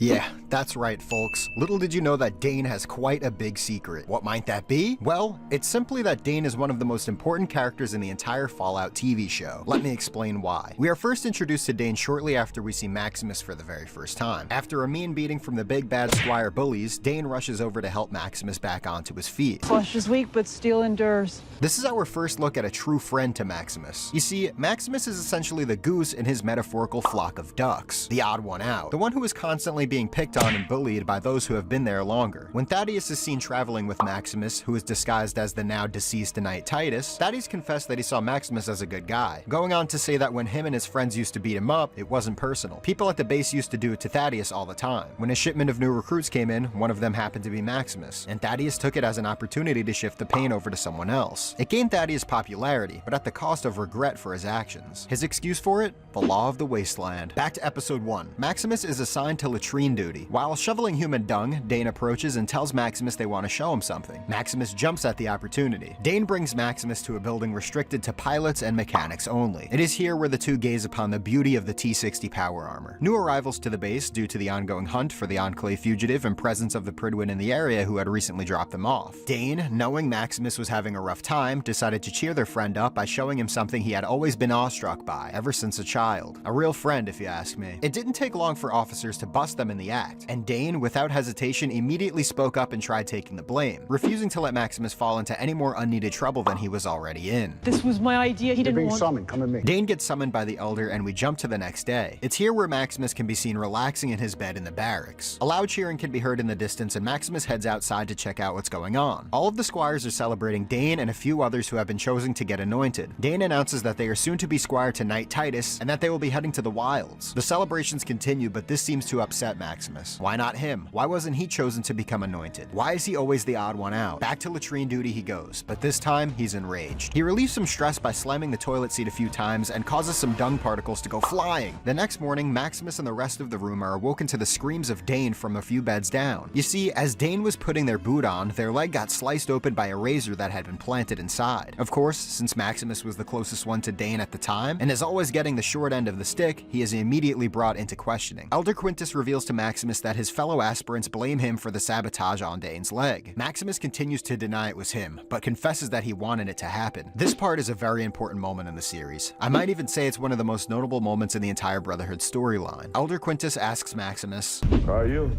Yeah, that's right, folks. Little did you know that Dane has quite a big secret. What might that be? Well, it's simply that Dane is one of the most important characters in the entire Fallout TV show. Let me explain why. We are first introduced to Dane shortly after we see Maximus for the very first time. After a mean beating from the big bad Squire bullies, Dane rushes over to help Maximus back onto his feet. Flesh is weak, but steel endures. This is our first look at a true friend to Maximus. You see, Maximus is essentially the goose in his metaphorical flock of ducks, the odd one out, the one who is constantly being picked on and bullied by those who have been there longer. When Thaddeus is seen traveling with Maximus, who is disguised as the now deceased Knight Titus, Thaddeus confessed that he saw Maximus as a good guy, going on to say that when him and his friends used to beat him up, it wasn't personal. People at the base used to do it to Thaddeus all the time. When a shipment of new recruits came in, one of them happened to be Maximus, and Thaddeus took it as an opportunity to shift the pain over to someone else. It gained Thaddeus popularity, but at the cost of regret for his actions. His excuse for it? The law of the wasteland. Back to episode 1. Maximus is assigned to latrine duty. While shoveling human dung, Dane approaches and tells Maximus they want to show him something. Maximus jumps at the opportunity. Dane brings Maximus to a building restricted to pilots and mechanics only. It is here where the two gaze upon the beauty of the T-60 power armor. New arrivals to the base due to the ongoing hunt for the Enclave fugitive and presence of the Prydwen in the area who had recently dropped them off. Dane, knowing Maximus was having a rough time, decided to cheer their friend up by showing him something he had always been awestruck by ever since a child. A real friend, if you ask me. It didn't take long for officers to bust them in the act, and Dane, without hesitation, immediately spoke up and tried taking the blame, refusing to let Maximus fall into any more unneeded trouble than he was already in. This was my idea. He didn't want. Summoned. Come with me. Dane gets summoned by the Elder, and we jump to the next day. It's here where Maximus can be seen relaxing in his bed in the barracks. A loud cheering can be heard in the distance, and Maximus heads outside to check out what's going on. All of the squires are celebrating Dane and a few others who have been chosen to get anointed. Dane announces that they are soon to be squire to Knight Titus, and that they will be heading to the wilds. The celebrations continue, but this seems to upset Maximus. Why not him? Why wasn't he chosen to become anointed? Why is he always the odd one out? Back to latrine duty he goes, but this time he's enraged. He relieves some stress by slamming the toilet seat a few times and causes some dung particles to go flying. The next morning, Maximus and the rest of the room are awoken to the screams of Dane from a few beds down. You see, as Dane was putting their boot on, their leg got sliced open by a razor that had been planted inside. Of course, since Maximus was the closest one to Dane at the time, and is always getting the short end of the stick, he is immediately brought into questioning. Elder Quintus reveals to Maximus that his fellow aspirants blame him for the sabotage on Dane's leg. Maximus continues to deny it was him, but confesses that he wanted it to happen. This part is a very important moment in the series. I might even say it's one of the most notable moments in the entire Brotherhood storyline. Elder Quintus asks Maximus, How are you?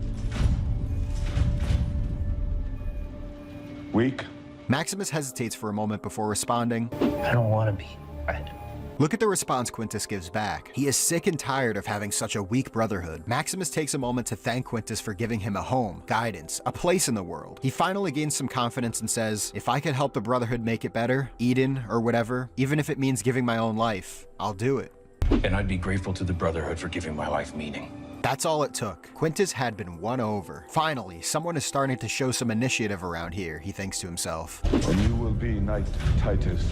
Weak? Maximus hesitates for a moment before responding, I don't want to be red. Look at the response Quintus gives back. He is sick and tired of having such a weak brotherhood. Maximus takes a moment to thank Quintus for giving him a home, guidance, a place in the world. He finally gains some confidence and says, if I could help the brotherhood make it better, Eden, or whatever, even if it means giving my own life, I'll do it. And I'd be grateful to the Brotherhood for giving my life meaning. That's all it took. Quintus had been won over. Finally, someone is starting to show some initiative around here, he thinks to himself. And you will be Knight Titus,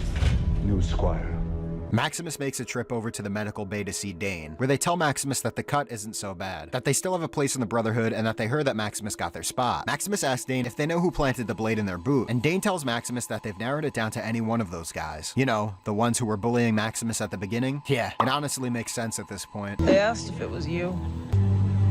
new squire. Maximus makes a trip over to the medical bay to see Dane, where they tell Maximus that the cut isn't so bad, that they still have a place in the Brotherhood, and that they heard that Maximus got their spot. Maximus asks Dane if they know who planted the blade in their boot, and Dane tells Maximus that they've narrowed it down to any one of those guys. You know, the ones who were bullying Maximus at the beginning? Yeah, it honestly makes sense at this point. They asked if it was you.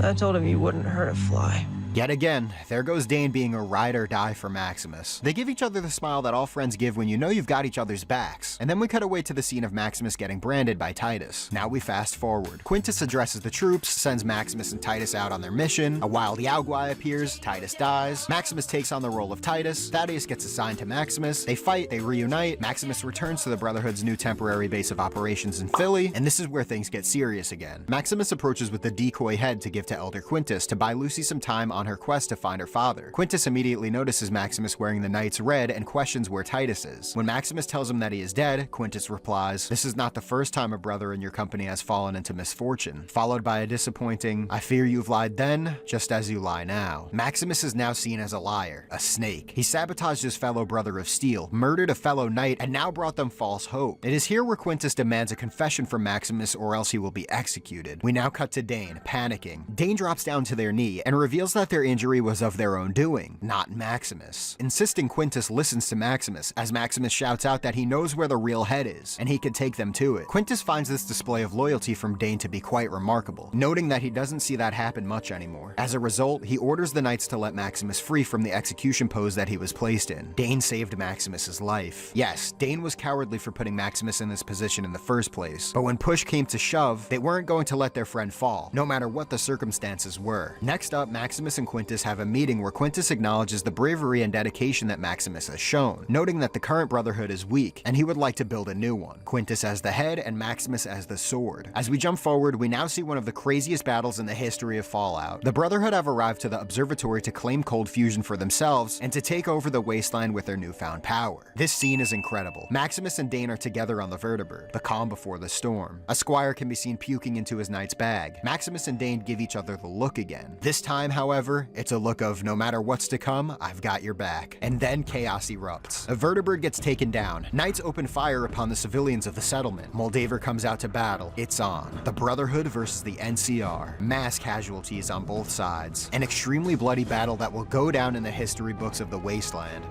I told him you wouldn't hurt a fly. Yet again, there goes Dane being a ride or die for Maximus. They give each other the smile that all friends give when you know you've got each other's backs. And then we cut away to the scene of Maximus getting branded by Titus. Now we fast forward. Quintus addresses the troops, sends Maximus and Titus out on their mission. A wild Yaogwai appears, Titus dies. Maximus takes on the role of Titus. Thaddeus gets assigned to Maximus. They fight, they reunite. Maximus returns to the Brotherhood's new temporary base of operations in Philly, and this is where things get serious again. Maximus approaches with the decoy head to give to Elder Quintus to buy Lucy some time on her quest to find her father. Quintus immediately notices Maximus wearing the Knight's red and questions where Titus is. When Maximus tells him that he is dead, Quintus replies, "This is not the first time a brother in your company has fallen into misfortune," followed by a disappointing, "I fear you've lied then, just as you lie now." Maximus is now seen as a liar, a snake. He sabotaged his fellow brother of steel, murdered a fellow knight, and now brought them false hope. It is here where Quintus demands a confession from Maximus or else he will be executed. We now cut to Dane, panicking. Dane drops down to their knee and reveals that that their injury was of their own doing, not Maximus. Insisting Quintus listens to Maximus, as Maximus shouts out that he knows where the real head is, and he could take them to it. Quintus finds this display of loyalty from Dane to be quite remarkable, noting that he doesn't see that happen much anymore. As a result, he orders the knights to let Maximus free from the execution pose that he was placed in. Dane saved Maximus's life. Yes, Dane was cowardly for putting Maximus in this position in the first place, but when push came to shove, they weren't going to let their friend fall, no matter what the circumstances were. Next up, Maximus and Quintus have a meeting where Quintus acknowledges the bravery and dedication that Maximus has shown, noting that the current Brotherhood is weak, and he would like to build a new one. Quintus as the head and Maximus as the sword. As we jump forward, we now see one of the craziest battles in the history of Fallout. The Brotherhood have arrived to the observatory to claim cold fusion for themselves and to take over the wasteland with their newfound power. This scene is incredible. Maximus and Dane are together on the vertibird, the calm before the storm. A squire can be seen puking into his knight's bag. Maximus and Dane give each other the look again. This time, however, it's a look of no matter what's to come, I've got your back. And then chaos erupts. A vertibird gets taken down. Knights open fire upon the civilians of the settlement. Moldaver comes out to battle. It's on. The Brotherhood versus the NCR. Mass casualties on both sides. An extremely bloody battle that will go down in the history books of the wasteland.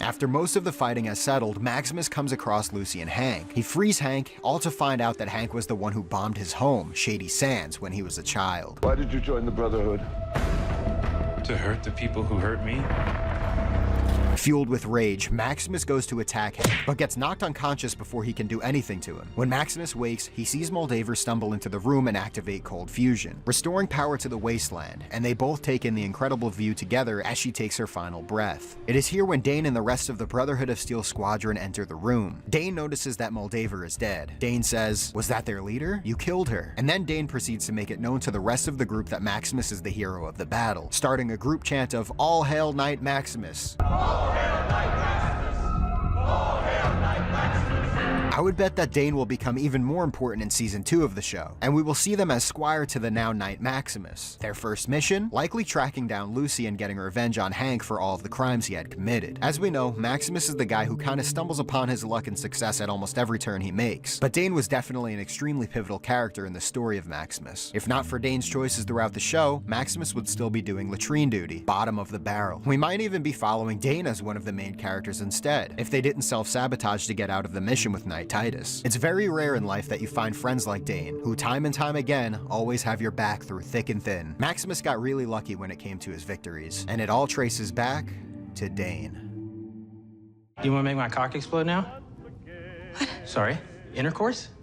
After most of the fighting has settled, Maximus comes across Lucy and Hank. He frees Hank, all to find out that Hank was the one who bombed his home, Shady Sands, when he was a child. Why did you join the Brotherhood? To hurt the people who hurt me? Fueled with rage, Maximus goes to attack him, but gets knocked unconscious before he can do anything to him. When Maximus wakes, he sees Moldaver stumble into the room and activate cold fusion, restoring power to the wasteland, and they both take in the incredible view together as she takes her final breath. It is here when Dane and the rest of the Brotherhood of Steel squadron enter the room. Dane notices that Moldaver is dead. Dane says, "Was that their leader? You killed her." And then Dane proceeds to make it known to the rest of the group that Maximus is the hero of the battle, starting a group chant of "All Hail Knight Maximus." I would bet that Dane will become even more important in Season 2 of the show, and we will see them as squire to the now Knight Maximus. Their first mission? Likely tracking down Lucy and getting revenge on Hank for all of the crimes he had committed. As we know, Maximus is the guy who kinda stumbles upon his luck and success at almost every turn he makes, but Dane was definitely an extremely pivotal character in the story of Maximus. If not for Dane's choices throughout the show, Maximus would still be doing latrine duty, bottom of the barrel. We might even be following Dane as one of the main characters instead, if they didn't self-sabotage to get out of the mission with Knight Titus. It's very rare in life that you find friends like Dane, who time and time again always have your back through thick and thin. Maximus got really lucky when it came to his victories, and it all traces back to Dane. You want to make my cock explode now? Sorry, intercourse?